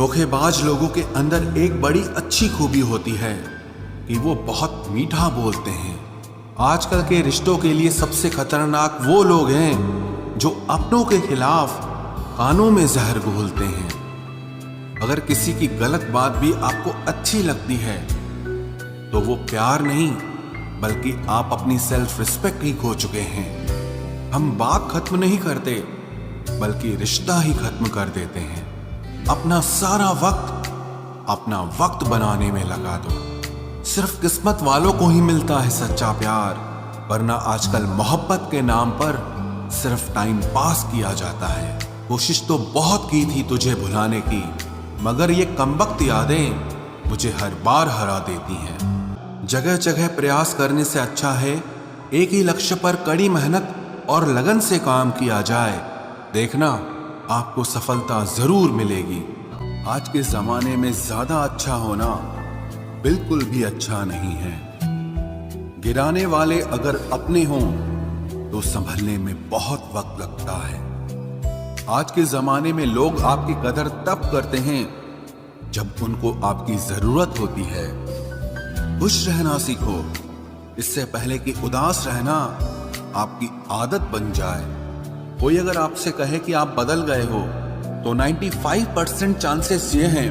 धोखेबाज लोगों के अंदर एक बड़ी अच्छी खूबी होती है कि वो बहुत मीठा बोलते हैं। आजकल के रिश्तों के लिए सबसे खतरनाक वो लोग हैं जो अपनों के खिलाफ कानों में जहर घोलते हैं। अगर किसी की गलत बात भी आपको अच्छी लगती है तो वो प्यार नहीं बल्कि आप अपनी सेल्फ रिस्पेक्ट ही खो चुके हैं। हम बात खत्म नहीं करते बल्कि रिश्ता ही खत्म कर देते हैं। अपना सारा अपना वक्त बनाने में लगा दो। सिर्फ किस्मत वालों को ही मिलता है सच्चा प्यार, वरना आजकल मोहब्बत के नाम पर सिर्फ टाइम पास किया जाता है। कोशिश तो बहुत की थी तुझे भुलाने की, मगर ये कमबख्त यादें मुझे हर बार हरा देती हैं। जगह जगह प्रयास करने से अच्छा है एक ही लक्ष्य पर कड़ी मेहनत और लगन से काम किया जाए। देखना आपको सफलता जरूर मिलेगी। आज के जमाने में ज्यादा अच्छा होना बिल्कुल भी अच्छा नहीं है। गिराने वाले अगर अपने हों तो संभलने में बहुत वक्त लगता है। आज के जमाने में लोग आपकी कदर तब करते हैं जब उनको आपकी जरूरत होती है। खुश रहना सीखो, इससे पहले कि उदास रहना आपकी आदत बन जाए। कोई अगर आपसे कहे कि आप बदल गए हो तो 95% चांसेस ये हैं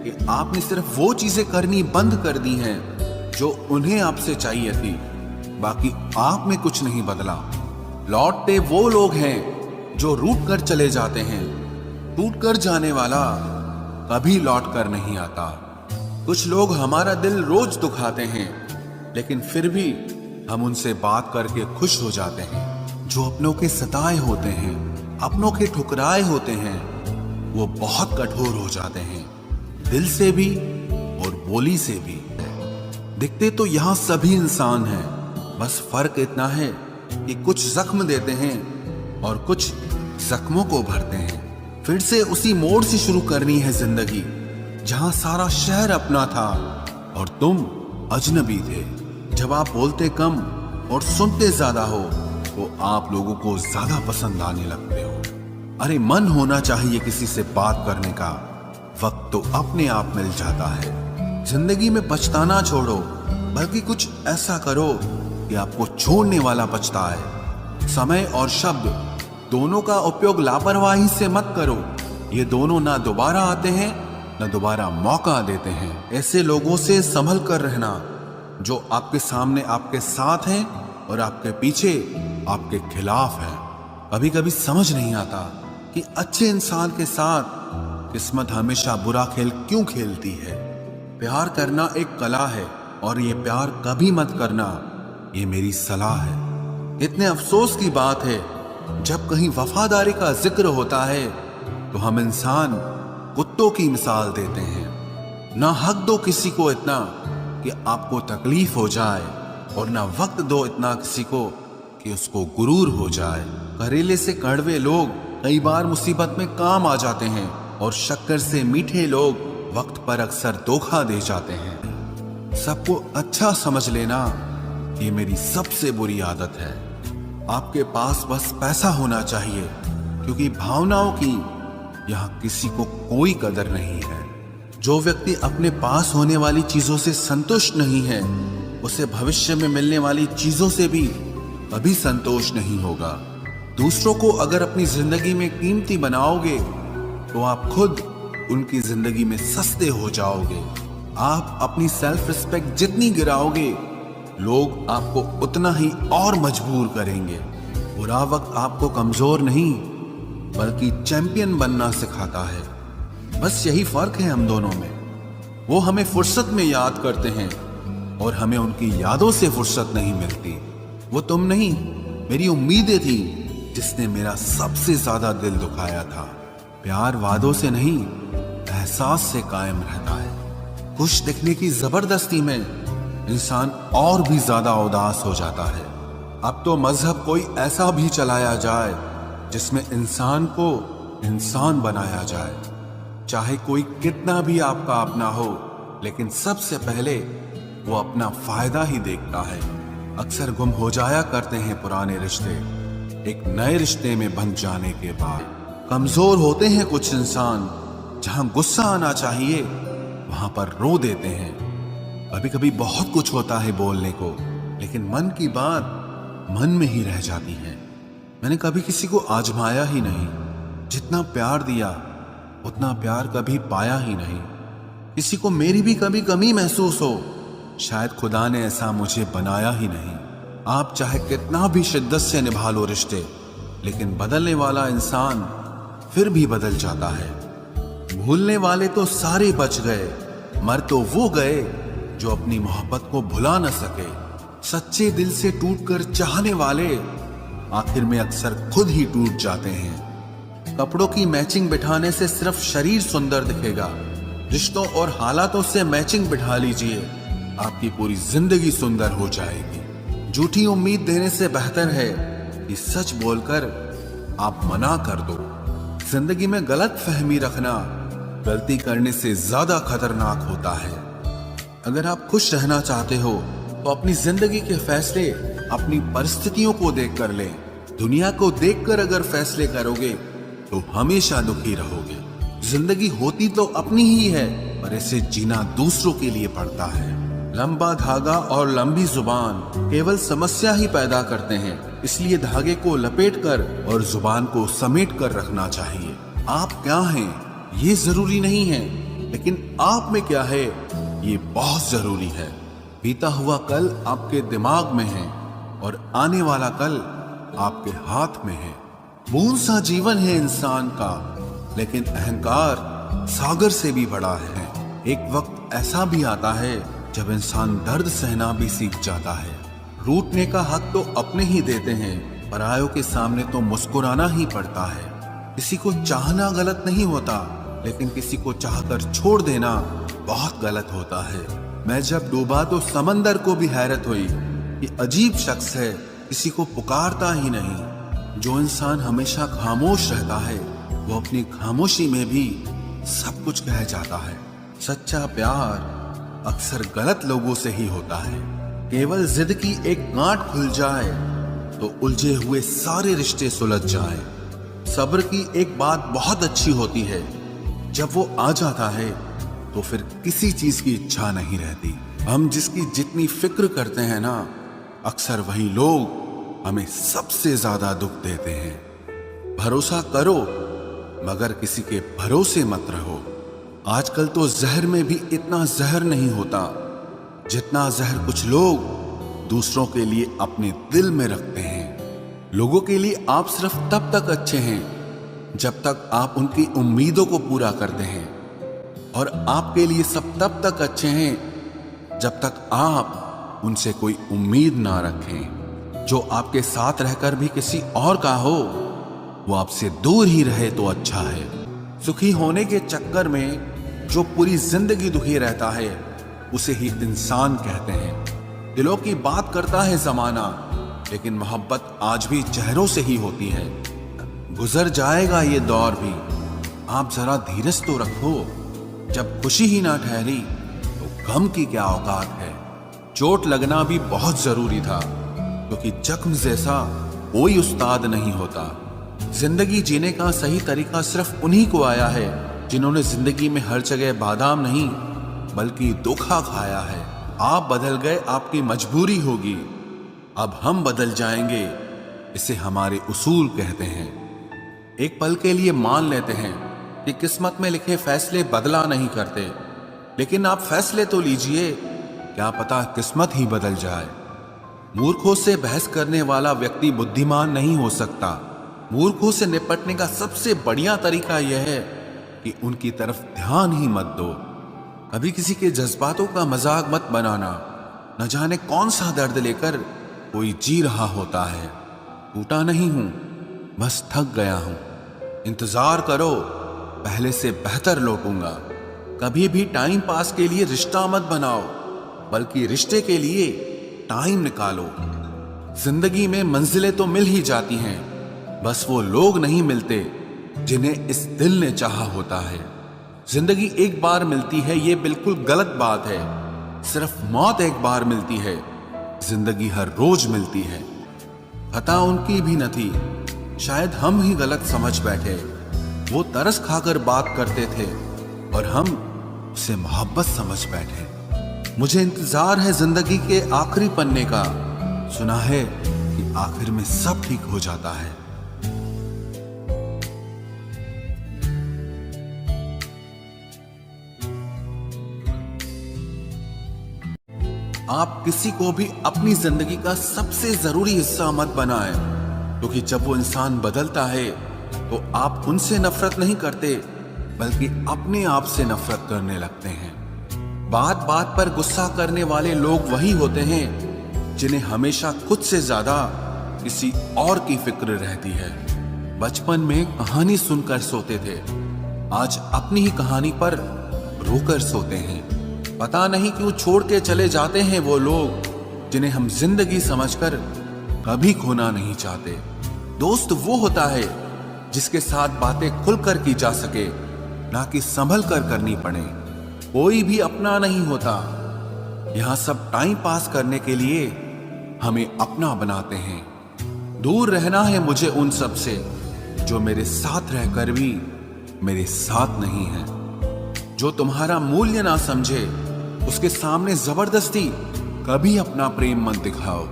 कि आपने सिर्फ वो चीजें करनी बंद कर दी हैं जो उन्हें आपसे चाहिए थी। बाकी आप में कुछ नहीं बदला। लौटते वो लोग हैं जो रूठ कर चले जाते हैं। टूट कर जाने वाला कभी लौट कर नहीं आता। कुछ लोग हमारा दिल रोज दुखाते हैं, लेकिन फिर भी हम उनसे बात करके खुश हो जाते हैं। जो अपनों के सताए होते हैं, अपनों के ठुकराए होते हैं, वो बहुत कठोर हो जाते हैं, दिल से भी और बोली से भी। दिखते तो यहाँ सभी इंसान हैं, बस फर्क इतना है कि कुछ जख्म देते हैं और कुछ जख्मों को भरते हैं। फिर से उसी मोड़ से शुरू करनी है जिंदगी जहां सारा शहर अपना था और तुम अजनबी थे। जब आप बोलते कम और सुनते ज्यादा हो तो आप लोगों को ज्यादा पसंद आने लगते हो। अरे मन होना चाहिए किसी से बात करने का, वक्त तो अपने आप मिल जाता है। जिंदगी में पछताना छोड़ो, बल्कि कुछ ऐसा करो कि आपको छोड़ने वाला पछताए। समय और शब्द दोनों का उपयोग लापरवाही से मत करो। ये दोनों ना दोबारा आते हैं ना दोबारा मौका देते हैं। ऐसे लोगों से संभल कर रहना जो आपके सामने आपके साथ हैं और आपके पीछे आपके खिलाफ हैं। कभी कभी समझ नहीं आता कि अच्छे इंसान के साथ किस्मत हमेशा बुरा खेल क्यों खेलती है। प्यार करना एक कला है और ये प्यार कभी मत करना, ये मेरी सलाह है। इतने अफसोस की बात है जब कहीं वफादारी का जिक्र होता है तो हम इंसान कुत्तों की मिसाल देते हैं। ना हक दो किसी को इतना कि आपको तकलीफ हो जाए, और ना वक्त दो इतना किसी को कि उसको गुरूर हो जाए। करेले से कड़वे लोग कई बार मुसीबत में काम आ जाते हैं, और शक्कर से मीठे लोग वक्त पर अक्सर धोखा दे जाते हैं। सबको अच्छा समझ लेना ये मेरी सबसे बुरी आदत है। आपके पास बस पैसा होना चाहिए, क्योंकि भावनाओं की यहाँ किसी को कोई कदर नहीं है। जो व्यक्ति अपने पास होने वाली चीजों से संतुष्ट नहीं है, उसे भविष्य में मिलने वाली चीजों से भी कभी संतोष नहीं होगा। दूसरों को अगर अपनी जिंदगी में कीमती बनाओगे तो आप खुद उनकी जिंदगी में सस्ते हो जाओगे। आप अपनी सेल्फ रिस्पेक्ट जितनी गिराओगे, लोग आपको उतना ही और मजबूर करेंगे। बुरा वक्त आपको कमजोर नहीं बल्कि चैंपियन बनना सिखाता है। बस यही फर्क है हम दोनों में। वो हमें फुर्सत में याद करते हैं और हमें उनकी यादों से फुर्सत नहीं मिलती। वो तुम नहीं, मेरी उम्मीदें थी जिसने मेरा सबसे ज्यादा दिल दुखाया था। प्यार वादों से नहीं, एहसास से कायम रहता है। खुश दिखने की जबरदस्ती में इंसान और भी ज्यादा उदास हो जाता है। अब तो मजहब कोई ऐसा भी चलाया जाए जिसमें इंसान को इंसान बनाया जाए। चाहे कोई कितना भी आपका अपना हो, लेकिन सबसे पहले वो अपना फायदा ही देखता है। अक्सर गुम हो जाया करते हैं पुराने रिश्ते एक नए रिश्ते में बंध जाने के बाद। कमजोर होते हैं कुछ इंसान जहां गुस्सा आना चाहिए वहां पर रो देते हैं। कभी कभी बहुत कुछ होता है बोलने को, लेकिन मन की बात मन में ही रह जाती है। मैंने कभी किसी को आजमाया ही नहीं, जितना प्यार दिया उतना प्यार कभी पाया ही नहीं। किसी को मेरी भी कभी कमी महसूस हो, शायद खुदा ने ऐसा मुझे बनाया ही नहीं। आप चाहे कितना भी शिद्दत से निभा लो रिश्ते, लेकिन बदलने वाला इंसान फिर भी बदल जाता है। भूलने वाले तो सारे बच गए, मर तो वो गए जो अपनी मोहब्बत को भुला न सके। सच्चे दिल से टूटकर चाहने वाले आखिर में अक्सर खुद ही टूट जाते हैं। कपड़ों की मैचिंग बिठाने से सिर्फ शरीर सुंदर दिखेगा, रिश्तों और हालातों से मैचिंग बिठा लीजिए, आपकी पूरी जिंदगी सुंदर हो जाएगी। झूठी उम्मीद देने से बेहतर है कि सच बोलकर आप मना कर दो। जिंदगी में गलत फहमी रखना गलती करने से ज्यादा खतरनाक होता है। अगर आप खुश रहना चाहते हो तो अपनी जिंदगी के फैसले अपनी परिस्थितियों को देखकर लें। दुनिया को देखकर अगर फैसले करोगे तो हमेशा दुखी रहोगे। जिंदगी होती तो अपनी ही है, पर इसे जीना दूसरों के लिए पड़ता है। लंबा धागा और लंबी जुबान केवल समस्या ही पैदा करते हैं, इसलिए धागे को लपेटकर और जुबान को समेट कर रखना चाहिए। आप क्या हैं ये जरूरी नहीं है, लेकिन आप में क्या है ये बहुत जरूरी है। बीता हुआ कल आपके दिमाग में है और आने वाला कल आपके हाथ में है। बूंद सा जीवन है इंसान का, लेकिन अहंकार सागर से भी बड़ा है। एक वक्त ऐसा भी आता है जब इंसान दर्द सहना भी सीख जाता है। रूठने का हक तो अपने ही देते हैं, परायों के सामने तो मुस्कुराना ही पड़ता है। किसी को चाहना गलत नहीं होता, लेकिन किसी को चाहकर छोड़ देना बहुत गलत होता है। मैं जब डूबा तो समंदर को भी हैरत हुई कि अजीब शख्स है, किसी को पुकारता ही नहीं। जो इंसान हमेशा खामोश रहता है वो अपनी खामोशी में भी सब कुछ कह जाता है। सच्चा प्यार अक्सर गलत लोगों से ही होता है। केवल जिद की एक गांठ खुल जाए तो उलझे हुए सारे रिश्ते सुलझ जाएं। सब्र की एक बात बहुत अच्छी होती है, जब वो आ जाता है तो फिर किसी चीज की इच्छा नहीं रहती। हम जिसकी जितनी फिक्र करते हैं ना, अक्सर वही लोग हमें सबसे ज्यादा दुख देते हैं। भरोसा करो मगर किसी के भरोसे मत रहो। आजकल तो जहर में भी इतना जहर नहीं होता जितना जहर कुछ लोग दूसरों के लिए अपने दिल में रखते हैं। लोगों के लिए आप सिर्फ तब तक अच्छे हैं जब तक आप उनकी उम्मीदों को पूरा करते हैं, और आपके लिए सब तब तक अच्छे हैं जब तक आप उनसे कोई उम्मीद ना रखें। जो आपके साथ रहकर भी किसी और का हो वो आपसे दूर ही रहे तो अच्छा है। सुखी होने के चक्कर में जो पूरी जिंदगी दुखी रहता है उसे ही इंसान कहते हैं। दिलों की बात करता है जमाना, लेकिन मोहब्बत आज भी चेहरों से ही होती है। गुजर जाएगा ये दौर भी, आप जरा धीरज तो रखो। जब खुशी ही ना ठहरी तो गम की क्या औकात है। चोट लगना भी बहुत जरूरी था, क्योंकि जख्म जैसा कोई उस्ताद नहीं होता। जिंदगी जीने का सही तरीका सिर्फ उन्हीं को आया है जिन्होंने जिंदगी में हर जगह बादाम नहीं बल्कि धोखा खाया है। आप बदल गए, आपकी मजबूरी होगी, अब हम बदल जाएंगे, इसे हमारे उसूल कहते हैं। एक पल के लिए मान लेते हैं कि किस्मत में लिखे फैसले बदला नहीं करते, लेकिन आप फैसले तो लीजिए, क्या पता किस्मत ही बदल जाए। मूर्खों से बहस करने वाला व्यक्ति बुद्धिमान नहीं हो सकता। मूर्खों से निपटने का सबसे बढ़िया तरीका यह है कि उनकी तरफ ध्यान ही मत दो। कभी किसी के जज्बातों का मजाक मत बनाना। न जाने कौन सा दर्द लेकर कोई जी रहा होता है। टूटा नहीं हूं, बस थक गया हूं। इंतजार करो, पहले से बेहतर लौटूंगा। कभी भी टाइम पास के लिए रिश्ता मत बनाओ, बल्कि रिश्ते के लिए टाइम निकालो। जिंदगी में मंजिलें तो मिल ही जाती हैं, बस वो लोग नहीं मिलते जिन्हें इस दिल ने चाहा होता है। जिंदगी एक बार मिलती है ये बिल्कुल गलत बात है। सिर्फ मौत एक बार मिलती है, जिंदगी हर रोज मिलती है। खता उनकी भी न थी, शायद हम ही गलत समझ बैठे। वो तरस खाकर बात करते थे, और हम उसे मोहब्बत समझ बैठे। मुझे इंतजार है जिंदगी के आखिरी पन्ने का, सुना है कि आखिर में सब ठीक हो जाता है। आप किसी को भी अपनी जिंदगी का सबसे जरूरी हिस्सा मत बनाएं, क्योंकि जब वो इंसान बदलता है तो आप उनसे नफरत नहीं करते बल्कि अपने आप से नफरत करने लगते हैं। बात बात पर गुस्सा करने वाले लोग वही होते हैं जिन्हें हमेशा खुद से ज्यादा किसी और की फिक्र रहती है। बचपन में कहानी सुनकर सोते थे, आज अपनी ही कहानी पर रोकर सोते हैं। पता नहीं क्यों छोड़ के चले जाते हैं वो लोग जिन्हें हम जिंदगी समझकर कभी खोना नहीं चाहते। दोस्त वो होता है जिसके साथ बातें खुलकर की जा सके, ना कि संभल कर करनी पड़े। कोई भी अपना नहीं होता, यहां सब टाइम पास करने के लिए हमें अपना बनाते हैं। दूर रहना है मुझे उन सब से जो मेरे साथ रहकर भी मेरे साथ नहीं है। जो तुम्हारा मूल्य ना समझे उसके सामने जबरदस्ती कभी अपना प्रेम मत दिखाओ।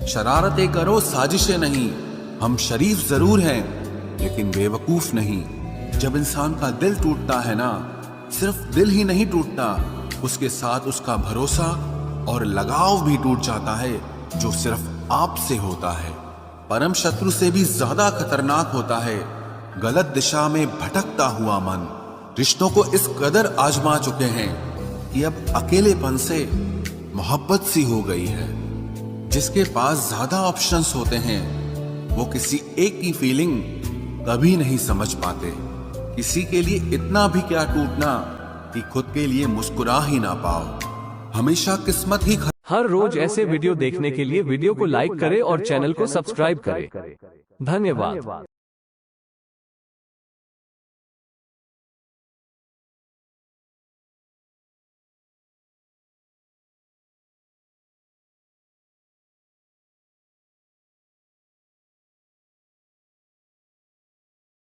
शरारतें करो, साजिशें नहीं। हम शरीफ जरूर हैं लेकिन बेवकूफ नहीं। जब इंसान का दिल टूटता है ना, सिर्फ दिल ही नहीं टूटता, उसके साथ उसका भरोसा और लगाव भी टूट जाता है जो सिर्फ आपसे होता है। परम शत्रु से भी ज्यादा खतरनाक होता है गलत दिशा में भटकता हुआ मन। रिश्तों को इस कदर आजमा चुके हैं कि अब अकेलेपन से मोहब्बत सी हो गई है। जिसके पास ज्यादा ऑप्शंस होते हैं वो किसी एक की फीलिंग कभी नहीं समझ पाते। किसी के लिए इतना भी क्या टूटना कि खुद के लिए मुस्कुरा ही ना पाओ। हमेशा किस्मत ही हर रोज ऐसे वीडियो देखने के लिए वीडियो को लाइक करें और चैनल को सब्सक्राइब करें। धन्यवाद।